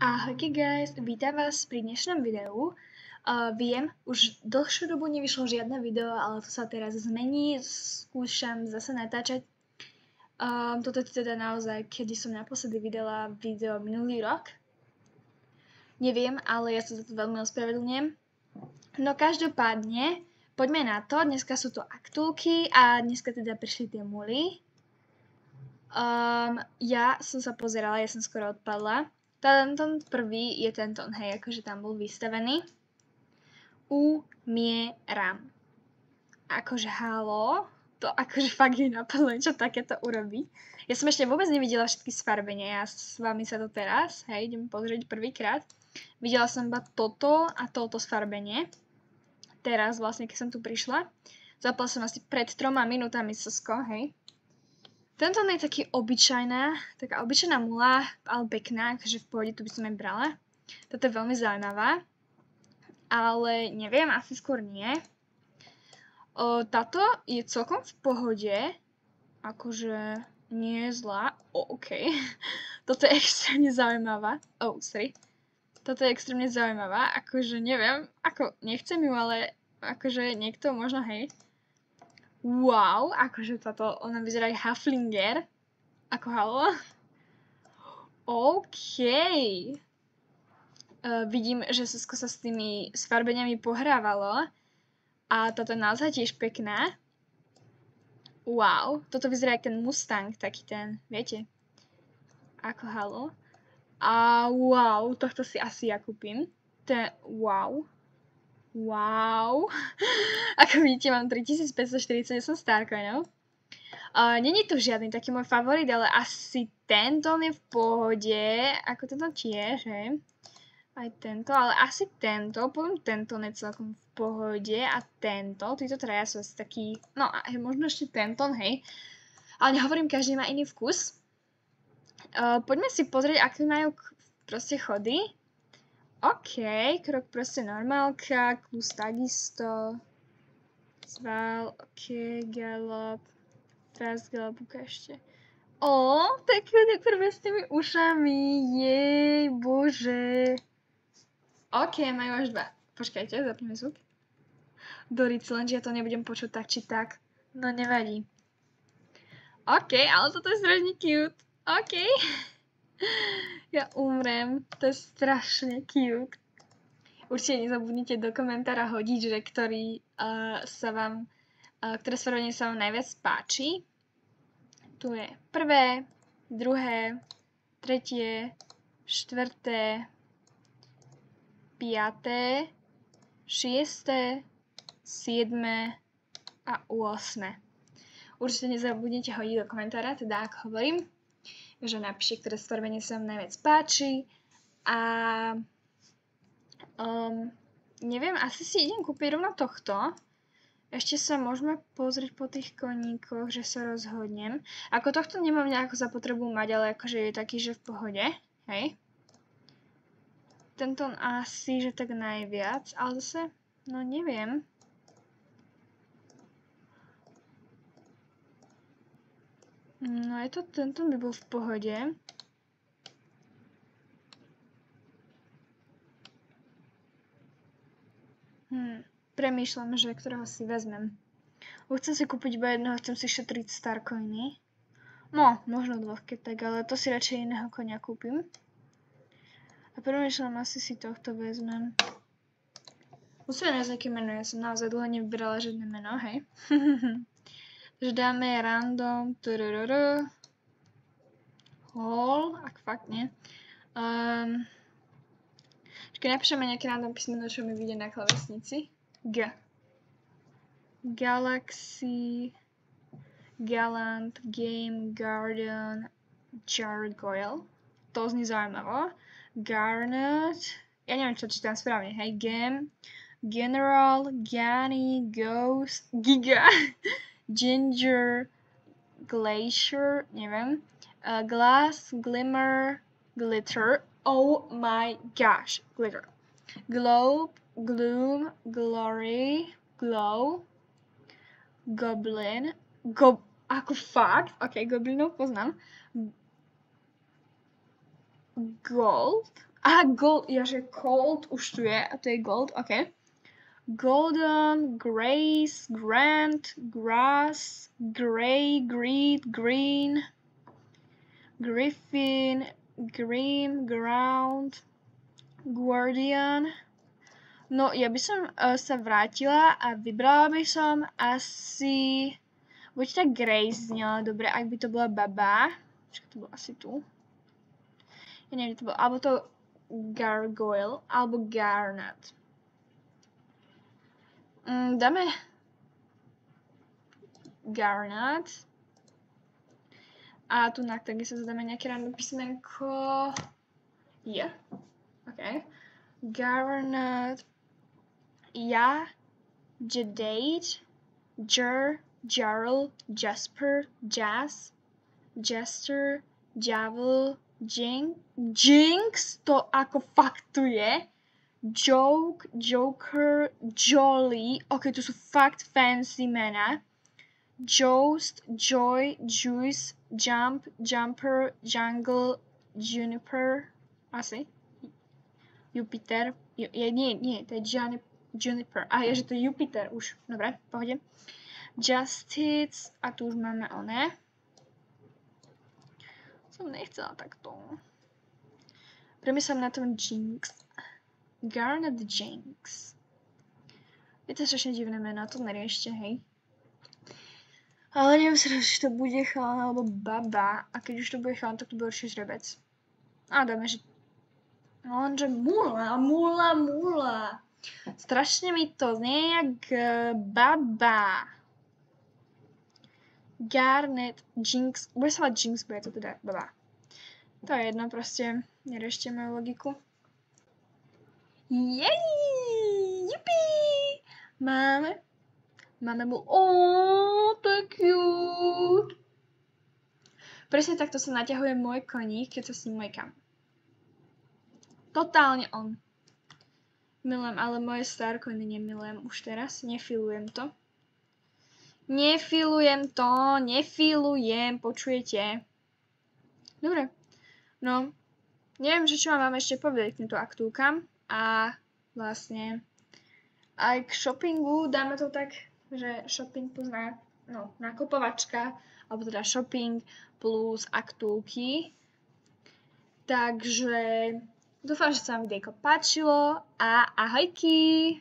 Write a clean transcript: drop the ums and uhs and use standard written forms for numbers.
Ahojte guys, vítam vás pri dnešnom videu. Viem, už dlhšiu dobu nevyšlo žiadne video, ale to sa teraz zmení, skúšam zase natáčať. Toto je teda naozaj, kedy som naposledy videla video minulý rok. Neviem, ale ja sa za to veľmi ospravedlňujem. No každopádne, poďme na to, dneska sú to aktulky a dneska teda prišli tie muly. Ja som sa pozerala, ja som skoro odpadla. Tento prvý je tento, hej, akože tam bol vystavený. Umieram. Akože halo, to akože fakt je napadlo, čo takéto urobí. Ja som ešte vôbec nevidela všetky sfarbenia, ja s vami sa to teraz, hej, idem pozrieť prvýkrát. Videla som iba toto a toto sfarbenie. Teraz vlastne, keď som tu prišla. Zapala som asi pred 3 minútami slzko, hej. Tento je taký taká obyčajná mula, ale pekná, akože v pohode tu by som aj brala. Toto je veľmi zaujímavá, ale neviem, asi skôr nie. Táto je celkom v pohode, akože nie je zlá. OK. Toto je extrémne zaujímavá. Toto je extrémne zaujímavá, akože neviem, nechcem ju, ale akože niekto možno, hej. Wow, akože táto, ona vyzerá aj Haflinger. Ako halo. OK. Vidím, že Sasko sa s tými sfarbeniami pohrávalo. A táto je naozaj tiež pekná. Wow, toto vyzerá aj ten Mustang, taký ten, viete. Ako halo. A wow, tohto si asi ja kúpim. Wow. Wow. Ako vidíte, mám 3548 starcoinov. Není to žiadny taký môj favorit, ale asi tento je v pohode. Ako tento tiež, hej. Aj tento, ale asi tento. Potom tento je celkom v pohode. A tento, títo traja sú asi taký, no možno ešte tento, hej. Ale nehovorím, každý má iný vkus. Poďme si pozrieť, aké majú proste chody. OK, krok proste normálka, klus takisto, sval, OK, galop, teraz galop ukážte. Tak prvé s tými ušami, jej, bože. OK, majú až 2. Počkajte, zapneme zvuk. Doric, lenže ja to nebudem počuť tak či tak, no nevadí. OK, ale toto je strašne cute, OK. Ja umrem, to je strašne cute. Určite nezabudnite do komentára hodiť, že ktoré sfarbenie sa vám najviac páči. Tu je 1., 2., 3., 4., 5., 6., 7. a 8. Určite nezabudnite hodiť do komentára, teda ako hovorím, že napíšte, ktoré sfarbenie sa vám najviac páči a neviem, asi si idem kúpiť rovno tohto. Ešte sa môžeme pozrieť po tých koníkoch, že sa rozhodnem. Ako tohto nemám nejakú zapotrebu mať, ale akože je taký, že v pohode, hej. Tento asi, že tak najviac, ale zase, no neviem. No je to, tento by bol v pohode. Premýšľam, že ktorého si vezmem. Chcem si kúpiť iba jedného, chcem si šetriť starcoiny. No, možno 2, keď tak, ale to si radšej iného konia kúpim. A premýšľam, asi si tohto vezmem. Musíme nájsť nejaké meno, ja som naozaj dlho nevybrala žiadne meno, hej. Takže dáme random, hall, ak fakt nie. Keď napíšeme nejaké random písmeno, čo mi vyjde na klávesnici. G. Galaxy, Galant, Game, Garden, Jargoyle. To znie zaujímavo. Garnet, ja neviem, čo čítam správne, hej. Game, General, Gani, Ghost, Giga. Ginger, Glacier, neviem, Glass, Glimmer, Glitter, oh my gosh, Glitter, Globe, Gloom, Glory, Glow, Goblin, ako fakt? Ok, Goblinov poznám, Gold, Aha, gold, jaže cold už tu je, a to je gold, ok. Golden, grace, grant, grass, grey, greed, green, griffin, green, ground, guardian. No, ja by som sa vrátila a vybrala by som asi... Buď tá Grace znela dobre, ak by to bola baba. Počkaj, to bolo asi tu. Ja neviem, to bolo, alebo to Gargoyle, alebo Garnet. Dáme Garnet. A tu na taky sa zadáme nejaké random písmenko. Je. OK. Garnet. Ja. Jadate. Jarl. Jasper. Jazz. Jester. Javel. Jinx. To ako fakt tu je. Joke, Joker, Jolly, ok, to sú fakt fancy mená. Joust, Joy, Juice, Jump, Jumper, Jungle, Juniper, asi. Jupiter, nie, to je Juniper. A je, že to je Jupiter už, dobre, v pohode. Justice, a tu už máme oné. Som nechcela takto. Premyslím na tom Jinx. Garnet Jinx. Je to strašne divné meno, to neriešte, hej. Ale neviem sa, či to bude chalán alebo baba. A keď už to bude chalán, tak to bude určite žrebec. A dáme, že... No lenže mula. Strašne mi to znie jak baba. Garnet Jinx. Bude sa mať Jinx, bude to teda baba. To je jedno, proste neriešte moju logiku. Jej! Jupi! Máme mu... to je cute! Presne takto sa naťahuje môj koník, keď sa s ním mojkam. Totálne on. Milujem, ale moje starkony nemilujem už teraz. Nefilujem to. Nefilujem, počujete? Dobre. No, neviem, čo vám mám ešte povedať k týmto aktúkam. A vlastne aj k shoppingu dáme to tak, že shopping plus nakupovačka, alebo teda shopping plus aktúky. Takže dúfam, že sa vám videjko páčilo a ahojky!